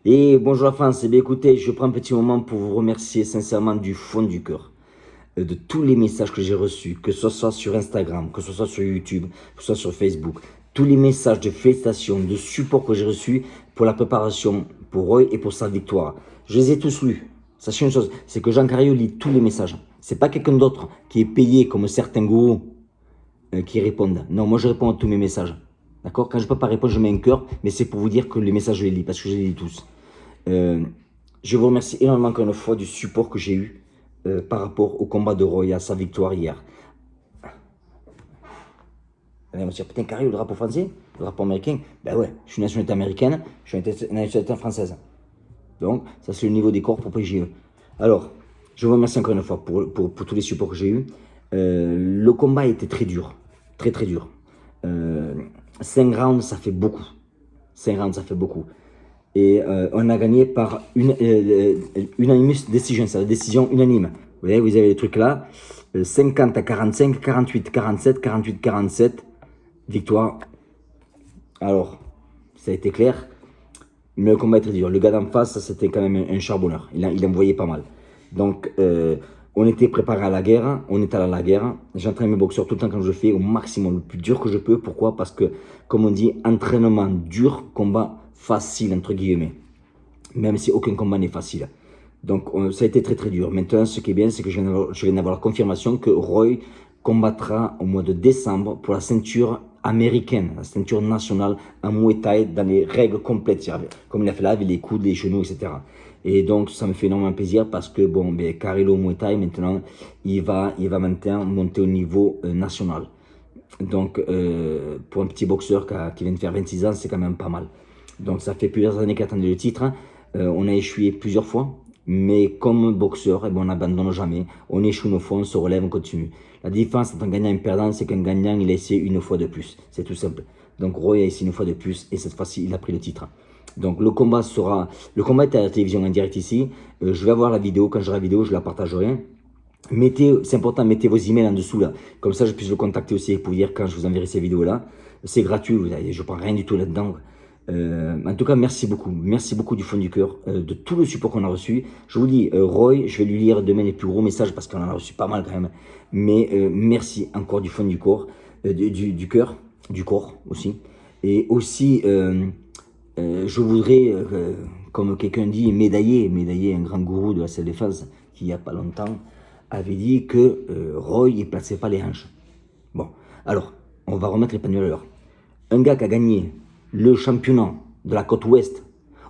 Et bonjour la France, eh bien, écoutez, je prends un petit moment pour vous remercier sincèrement du fond du cœur de tous les messages que j'ai reçus, que ce soit sur Instagram, que ce soit sur YouTube, que ce soit sur Facebook, tous les messages de félicitations, de support que j'ai reçus pour la préparation pour Roy et pour sa victoire. Je les ai tous lus. Sachez une chose, c'est que Jean Carayo lit tous les messages. C'est pas quelqu'un d'autre qui est payé comme certains gourous qui répondent. Non, moi je réponds à tous mes messages. D'accord? Quand je ne peux pas répondre, je mets un cœur, mais c'est pour vous dire que les messages, je les lis, parce que je les lis tous. Je vous remercie énormément encore une fois du support que j'ai eu par rapport au combat de Roy, à sa victoire hier. On va dire, putain, carré, le drapeau français, le drapeau américain. Ben ouais, je suis nationalité américaine, je suis nationalité française. Donc, ça c'est le niveau des corps pour PGE. Alors, je vous remercie encore une fois pour tous les supports que j'ai eus. Le combat était très dur, très très dur. 5 rounds, ça fait beaucoup. 5 rounds, ça fait beaucoup. Et on a gagné par unanimous decision, c'est la décision unanime. Vous voyez, vous avez les trucs là, 50 à 45, 48, 47, 48, 47, victoire. Alors, ça a été clair, mais le combat est très dur. Le gars d'en face, c'était quand même un charbonneur, il envoyait pas mal. Donc, on était préparé à la guerre, on est allé à la guerre. J'entraîne mes boxeurs tout le temps quand je fais au maximum, le plus dur que je peux. Pourquoi? Parce que, comme on dit, entraînement dur, combat facile, entre guillemets. Même si aucun combat n'est facile. Donc, ça a été très très dur. Maintenant, ce qui est bien, c'est que je viens d'avoir la confirmation que Roy combattra au mois de décembre pour la ceinture américaine, la ceinture nationale en Muay Thai dans les règles complètes, comme il a fait là avec les coudes, les genoux, etc. Et donc, ça me fait énormément plaisir parce que, bon, ben, Carrillo Muay Thai, maintenant, il va maintenant monter au niveau national. Donc, pour un petit boxeur qui vient de faire 26 ans, c'est quand même pas mal. Donc, ça fait plusieurs années qu'il attendait le titre. On a échoué plusieurs fois. Mais comme boxeur, eh ben, on n'abandonne jamais. On échoue une fois, on se relève, on continue. La différence entre un gagnant et un perdant, c'est qu'un gagnant, il a essayé une fois de plus. C'est tout simple. Donc Roy a essayé une fois de plus et cette fois-ci, il a pris le titre. Donc le combat est à la télévision en direct ici. Je vais avoir la vidéo. Quand j'aurai la vidéo, je la partagerai. C'est important, mettez vos emails en dessous là. Comme ça, je puisse vous contacter aussi pour vous dire quand je vous enverrai ces vidéos là. C'est gratuit, je ne prends rien du tout là-dedans. En tout cas, merci beaucoup du fond du cœur, de tout le support qu'on a reçu. Je vous dis, Roy, je vais lui lire demain les plus gros messages parce qu'on en a reçu pas mal quand même. Mais merci encore du fond du corps, du cœur, du corps aussi. Et aussi, je voudrais, comme quelqu'un dit, médailler un grand gourou de la self-défense qui, il n'y a pas longtemps, avait dit que Roy, il ne plaçait pas les hanches. Bon, alors, on va remettre les pendules à l'heure. Un gars qui a gagné le championnat de la côte ouest,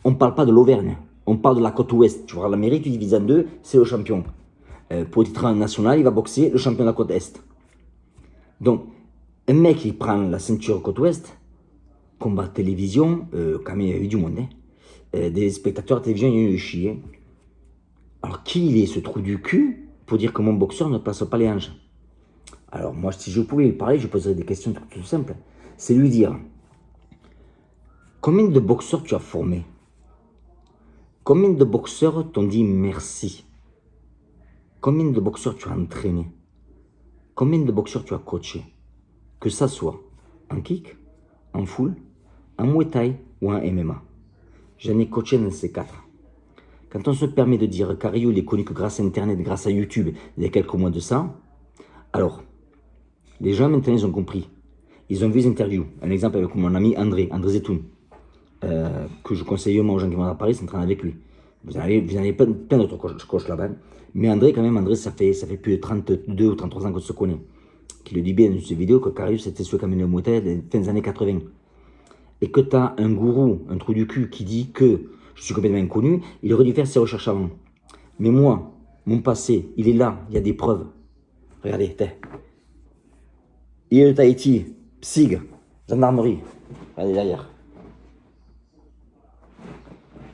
on ne parle pas de l'Auvergne, on parle de la côte ouest. Tu vois, l'Amérique, tu divises en deux, c'est le champion. Pour le titre national, il va boxer le champion de la côte est. Donc, un mec qui prend la ceinture côte ouest, combat de télévision, quand même, il y a eu du monde. Des spectateurs à télévision, il y a eu chier. Alors, qui il est, ce trou du cul, pour dire que mon boxeur ne place pas les hanches? Alors, moi, si je pouvais lui parler, je poserais des questions tout simples. C'est lui dire, combien de boxeurs tu as formé? Combien de boxeurs t'ont dit merci? Combien de boxeurs tu as entraîné? Combien de boxeurs tu as coaché? Que ça soit en kick, en full, en Muay Thai ou en MMA. J'en ai coaché dans ces quatre. Quand on se permet de dire Carrillo, il est connu que grâce à Internet, grâce à YouTube, il y a quelques mois de ça, alors, les gens maintenant, ils ont compris. Ils ont vu les interviews. Un exemple avec mon ami André Zetoun, que je conseille aux gens qui vont à Paris s'entraîner avec lui. Vous en avez plein d'autres coachs là-bas. Mais André, quand même, ça fait plus de 32 ou 33 ans qu'on se connaît. Qui le dit bien dans ses vidéos que Carrillo, c'était celui qui a mené le Muay Thai fin des années 80. Et que tu as un gourou, un trou du cul, qui dit que je suis complètement inconnu, il aurait dû faire ses recherches avant. Mais moi, mon passé, il est là, il y a des preuves. Regardez, il est de Tahiti, PSIG, gendarmerie. Regardez derrière.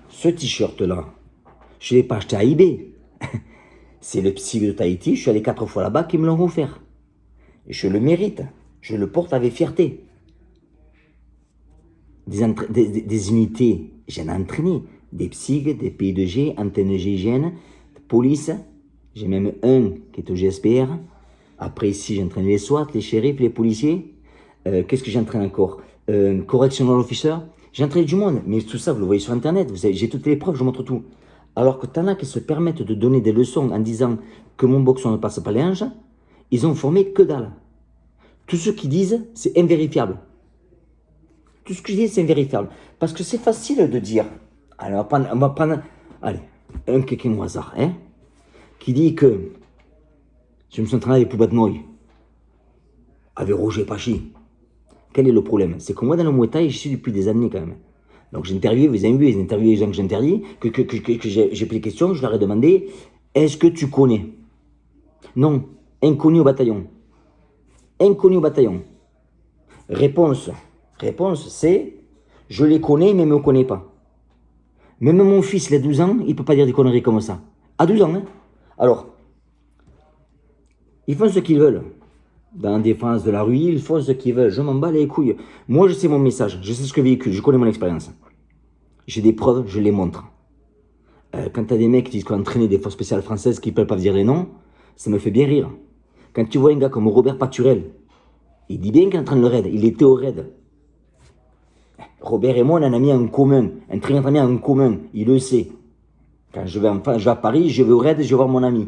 Ce t-shirt-là, je ne l'ai pas acheté à eBay. C'est le PSIG de Tahiti, je suis allé 4 fois là-bas qui me l'ont offert. Et je le mérite, je le porte avec fierté. Des unités, j'en ai entraîné. Des PSIG, des P2G, antennes GIGN, police. J'ai même un qui est au GSPR. Après ici, j'entraîne les SWAT, les shérifs, les policiers. Qu'est-ce que j'entraîne encore? Correctional officer. J'ai entraîné du monde, mais tout ça, vous le voyez sur Internet, j'ai toutes les preuves, je montre tout. Alors que t'en as qui se permettent de donner des leçons en disant que mon boxeur ne passe pas les hanches, ils ont formé que dalle. Tous ceux qui disent, c'est invérifiable. Tout ce que je dis, c'est invérifiable. Parce que c'est facile de dire. Alors, on va prendre allez, un quelqu'un au hasard, hein, qui dit que je me suis entraîné avec Poubat Noy, avec Roger Pachi. Quel est le problème? C'est que moi, dans le Muay Thai, je suis depuis des années quand même. Donc, j'ai interviewé, vous avez vu, j'ai interviewé les gens que j'interdis, que j'ai pris les questions, je leur ai demandé, est-ce que tu connais? Non, inconnu au bataillon. Inconnu au bataillon. Réponse, c'est, je les connais, mais ils ne me connaissent pas. Même mon fils, il a 12 ans, il ne peut pas dire des conneries comme ça. À 12 ans, hein. Alors, ils font ce qu'ils veulent. Dans la défense de la rue, ils font ce qu'ils veulent. Je m'en bats les couilles. Moi, je sais mon message, je sais ce que je véhicule, je connais mon expérience. J'ai des preuves, je les montre. Quand tu as des mecs qui disent qu'on a entraîné des forces spéciales françaises qui ne peuvent pas dire les noms, ça me fait bien rire. Quand tu vois un gars comme Robert Paturel, il dit bien qu'il entraîne le raid, il était au raid. Robert et moi, on a un ami en commun, un très grand ami en commun, il le sait. Quand je vais à Paris, je vais au raid, je vais voir mon ami.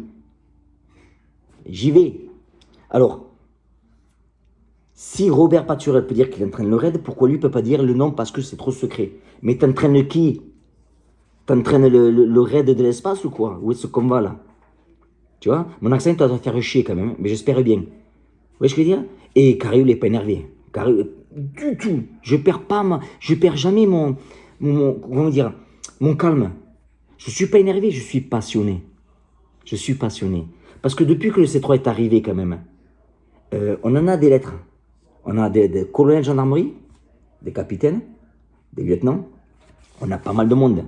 J'y vais. Alors, si Robert Paturel peut dire qu'il entraîne le raid, pourquoi lui ne peut pas dire le nom parce que c'est trop secret? Mais t'entraînes qui? T'entraînes le raid de l'espace ou quoi? Où est-ce qu'on va là? Tu vois? Mon accent doit te faire chier quand même, mais j'espère bien. Vous voyez ce que je veux dire? Et Cariou n'est pas énervé. Cariou, du tout. Je perds jamais comment dire, mon calme. Je ne suis pas énervé, je suis passionné. Je suis passionné. Parce que depuis que le C3 est arrivé quand même, on en a des lettres. On a des colonels de gendarmerie, des capitaines, des lieutenants. On a pas mal de monde.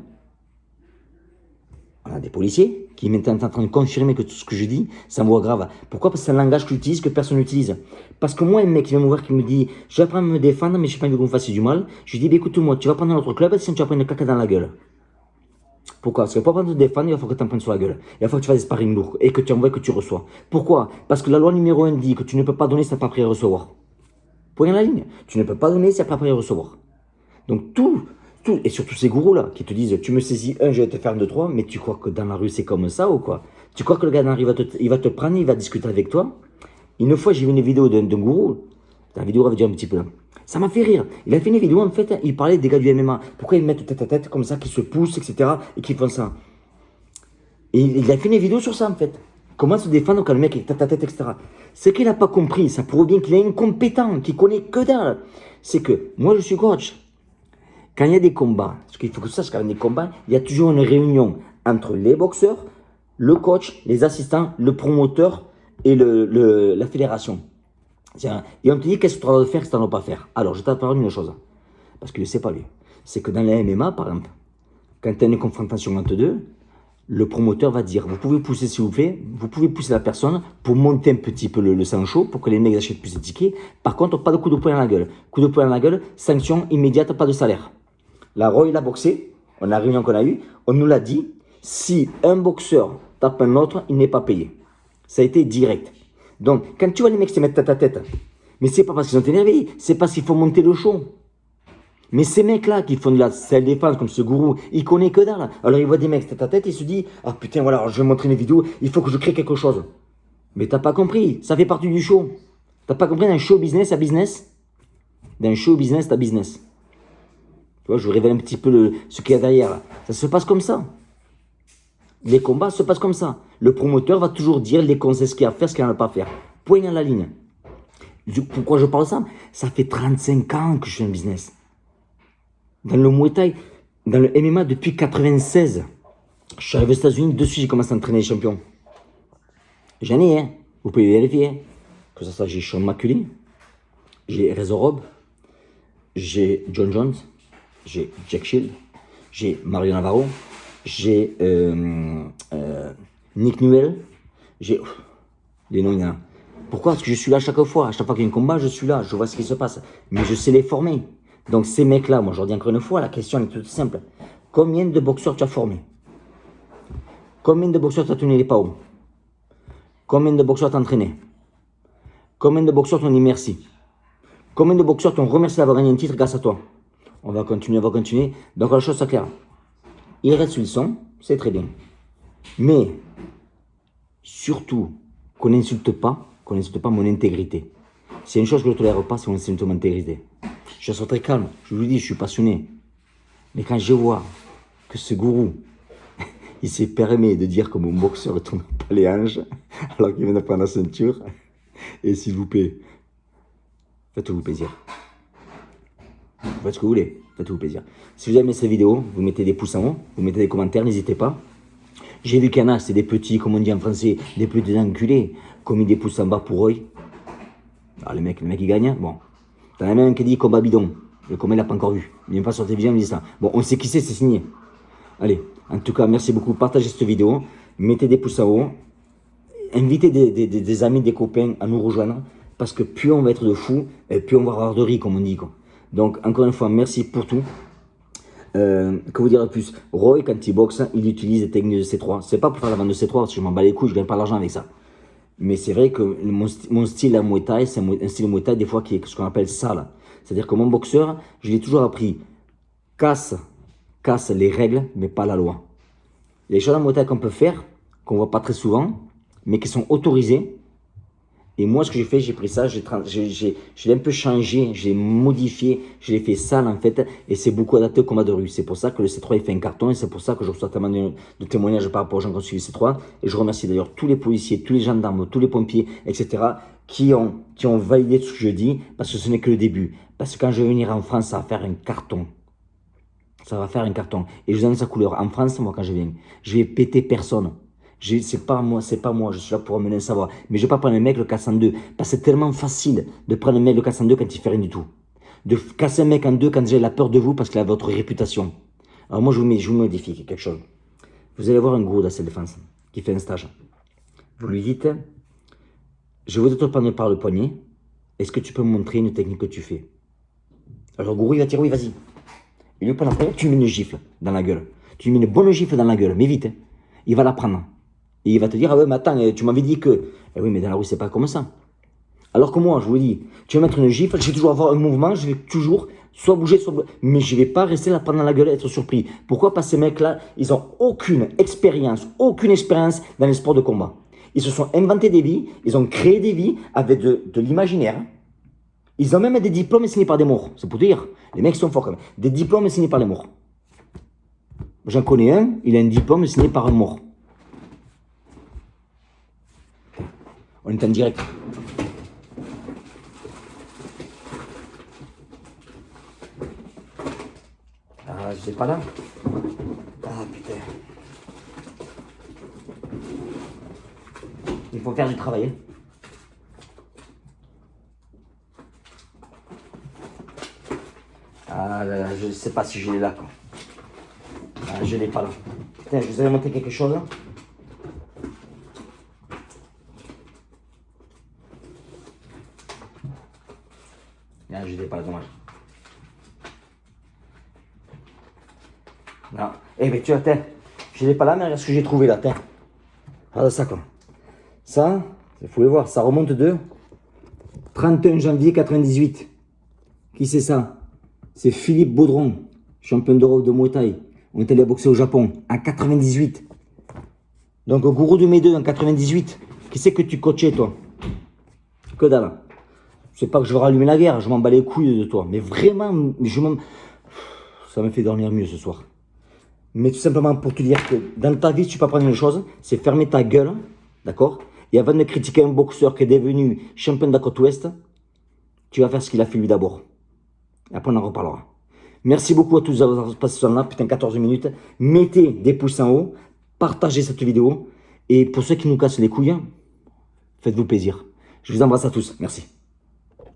On a des policiers qui maintenant sont en train de confirmer que tout ce que je dis, ça me voit grave. Pourquoi? Parce que c'est un langage que j'utilise, que personne n'utilise. Parce que moi, un mec qui vient me voir qui me dit « Je vais apprendre à me défendre, mais je n'ai pas envie que vous me fassiez du mal. » Je lui dis bah, « Écoute-moi, tu vas prendre notre club, sinon tu vas prendre une caca dans la gueule. » Pourquoi? Parce que pour apprendre à te défendre, il va falloir que tu en prennes sur la gueule. Il va falloir que tu fasses des sparring lourds et que tu envoies que tu reçois. Pourquoi? Parce que la loi numéro 1 dit que tu ne peux pas donner si tu n'as pas appris à recevoir. Point à la ligne. Tu ne peux pas donner si tu n'as pas appris à recevoir. Donc tout, et surtout ces gourous-là qui te disent tu me saisis un, je vais te faire 2, 3, mais tu crois que dans la rue c'est comme ça ou quoi? Tu crois que le gars dans la rue il va te prendre, il va discuter avec toi? Une fois j'ai vu une vidéo d'un gourou, la vidéo avait déjà un petit peu là. Ça m'a fait rire. Il a fait une vidéo en fait, il parlait des gars du MMA. Pourquoi ils mettent tête à tête comme ça, qui se poussent, etc. et qui font ça? Et il a fait une vidéo sur ça en fait. Comment se défendre quand le mec est tête à tête, etc. Ce qu'il n'a pas compris, ça prouve bien qu'il est incompétent, qu'il connaît que dalle. C'est que moi je suis coach. Quand il y a des combats, parce qu'il faut que tu saches qu'avec des combats, il y a toujours une réunion entre les boxeurs, le coach, les assistants, le promoteur et la fédération. Et on te dit qu'est-ce que tu dois faire, qu'est-ce que tu ne dois pas faire. Alors, je t'apprends une chose, parce qu'il ne sait pas lui. C'est que dans les MMA, par exemple, quand tu as une confrontation entre deux, le promoteur va dire, vous pouvez pousser s'il vous plaît, vous pouvez pousser la personne pour monter un petit peu le sang chaud, pour que les mecs achètent plus de tickets. Par contre, pas de coup de poing dans la gueule. Coup de poing dans la gueule, sanction immédiate, pas de salaire. La Roy, il a boxé, on a la réunion qu'on a eue, on nous l'a dit, si un boxeur tape un autre, il n'est pas payé. Ça a été direct. Donc, quand tu vois les mecs se mettre tête à tête, mais c'est pas parce qu'ils sont énervés, c'est parce qu'il faut monter le show. Mais ces mecs-là qui font de la self-défense, comme ce gourou, il connaît que dalle. Alors il voit des mecs tête à tête, il se dit, ah putain, voilà, je vais montrer une vidéo, il faut que je crée quelque chose. Mais t'as pas compris, ça fait partie du show. T'as pas compris, d'un show business à business? D'un show business à business. Tu vois, je vous révèle un petit peu ce qu'il y a derrière. Ça se passe comme ça. Les combats se passent comme ça. Le promoteur va toujours dire les conseils, ce qu'il y a à faire, ce qu'il n'y a pas à faire. Point à la ligne. Pourquoi je parle de ça? Ça fait 35 ans que je fais un business. Dans le Muay Thai, dans le MMA depuis 96. Je suis arrivé aux États-Unis, dessus j'ai commencé à entraîner les champions. J'en ai, hein. Vous pouvez vérifier. Hein. Que ça soit, j'ai Sean McCulley, j'ai Rezo Rob, j'ai John Jones, j'ai Jack Shield, j'ai Mario Navarro, j'ai Nick Newell, j'ai... Les noms, il y en a. Pourquoi? Parce que je suis là à chaque fois qu'il y a un combat, je suis là, je vois ce qui se passe. Mais je sais les former. Donc ces mecs-là, moi je leur dis encore une fois, la question est toute simple. Combien de boxeurs tu as formé? Combien de boxeurs tu as tenu les PAO? Combien de boxeurs t'as entraîné? Combien de boxeurs t'ont dit merci? Combien de boxeurs t'ont remercié d'avoir gagné un titre grâce à toi? On va continuer, on va continuer. Donc la chose soit claire. Ils restent où ils sont, c'est très bien. Mais, surtout, qu'on n'insulte pas mon intégrité. C'est une chose que je ne tolère pas, c'est qu'on insulte mon intégrité. Je suis très calme, je vous dis, je suis passionné. Mais quand je vois que ce gourou, il s'est permis de dire que mon boxeur ne tourne pas les hanches, alors qu'il vient de prendre la ceinture, et s'il vous plaît, faites-vous plaisir. Faites ce que vous voulez, faites-vous plaisir. Si vous aimez cette vidéo, vous mettez des pouces en haut, vous mettez des commentaires, n'hésitez pas. J'ai vu qu'il y en a, c'est des petits, comme on dit en français, des petits enculés, qui ont mis des pouces en bas pour eux. Alors le mec il gagne, bon. T'en as même un qui dit combat bidon. Le combat il l'a pas encore vu. Il vient pas sur la télévision, il me dit ça. Bon, on sait qui c'est signé. Allez, en tout cas, merci beaucoup. Partagez cette vidéo, mettez des pouces en haut, invitez des amis, des copains à nous rejoindre, parce que plus on va être de fous, et plus on va avoir de riz, comme on dit, quoi. Donc, encore une fois, merci pour tout. Que vous dire de plus? Roy, quand il boxe, il utilise des techniques de C3. C'est pas pour faire la vente de C3, parce que je m'en bats les couilles, je gagne pas l'argent avec ça. Mais c'est vrai que mon style à Muay Thai, c'est un style Muay Thai des fois qui est ce qu'on appelle sale. C'est-à-dire que mon boxeur, je l'ai toujours appris, casse les règles, mais pas la loi. Il y a des choses en Muay Thai qu'on peut faire, qu'on voit pas très souvent, mais qui sont autorisées. Et moi, ce que j'ai fait, j'ai pris ça, je l'ai un peu changé, j'ai modifié, je l'ai fait sale en fait, et c'est beaucoup adapté au combat de rue. C'est pour ça que le C3 il fait un carton, et c'est pour ça que je reçois tellement de témoignages par rapport aux gens qui ont suivi le C3. Et je remercie d'ailleurs tous les policiers, tous les gendarmes, tous les pompiers, etc., qui ont validé tout ce que je dis, parce que ce n'est que le début. Parce que quand je vais venir en France, ça va faire un carton. Ça va faire un carton. Et je vous donne sa couleur. En France, moi, quand je viens, je vais péter personne. C'est pas moi, je suis là pour amener un savoir. Mais je vais pas prendre un mec le 402, parce que c'est tellement facile de prendre un mec le 402 quand il fait rien du tout. De casser un mec en deux quand j'ai la peur de vous parce qu'il a votre réputation. Alors moi, je vous modifie quelque chose. Vous allez voir un gourou de la salle de défense qui fait un stage. Vous lui dites, je veux te prendre par le poignet, est-ce que tu peux me montrer une technique que tu fais? Alors le gourou, il va dire, oui, vas-y. Il lui prend la poignée, tu lui mets une gifle dans la gueule. Tu lui mets une bonne gifle dans la gueule, mais vite. Hein. Il va la prendre. Et il va te dire, ah ouais, mais attends, tu m'avais dit que... Eh oui, mais dans la rue, c'est pas comme ça. Alors que moi, je vous dis, tu vas mettre une gifle, je vais toujours avoir un mouvement, je vais toujours soit bouger, soit bouger. Mais je ne vais pas rester là pendant la gueule et être surpris. Pourquoi? Parce que ces mecs-là, ils n'ont aucune expérience dans les sports de combat. Ils se sont inventés des vies, ils ont créé des vies avec de l'imaginaire. Ils ont même des diplômes signés par des morts. C'est pour dire, les mecs sont forts quand même. Des diplômes signés par les morts. J'en connais un, il a un diplôme signé par un mort. On est en direct. Ah, je sais pas là. Ah putain. Il faut faire du travail. Hein. Ah là là, je sais pas si je l'ai là quoi. Ah, je l'ai pas là. Putain, je vous avais montré quelque chose là. Ah, je l'ai pas là, dommage. Non. Eh ben tu vois, tiens, je l'ai pas là, mais regarde ce que j'ai trouvé là, tiens. Regarde ça quoi. Ça, vous pouvez voir, ça remonte de 31 janvier 98. Qui c'est ça? C'est Philippe Baudron, champion d'Europe de Muay Thai. On est allé boxer au Japon en 98. Donc au gourou de mes deux en 98. Qui c'est que tu coachais toi? Que dalle. C'est pas que je veux rallumer la guerre, je m'en bats les couilles de toi. Mais vraiment, ça me fait dormir mieux ce soir. Mais tout simplement pour te dire que dans ta vie, si tu peux apprendre une chose, c'est fermer ta gueule, d'accord? Et avant de critiquer un boxeur qui est devenu champion de la côte ouest, tu vas faire ce qu'il a fait lui d'abord. Et après, on en reparlera. Merci beaucoup à tous d'avoir passé ce temps-là, putain, 14 minutes. Mettez des pouces en haut, partagez cette vidéo. Et pour ceux qui nous cassent les couilles, faites-vous plaisir. Je vous embrasse à tous. Merci.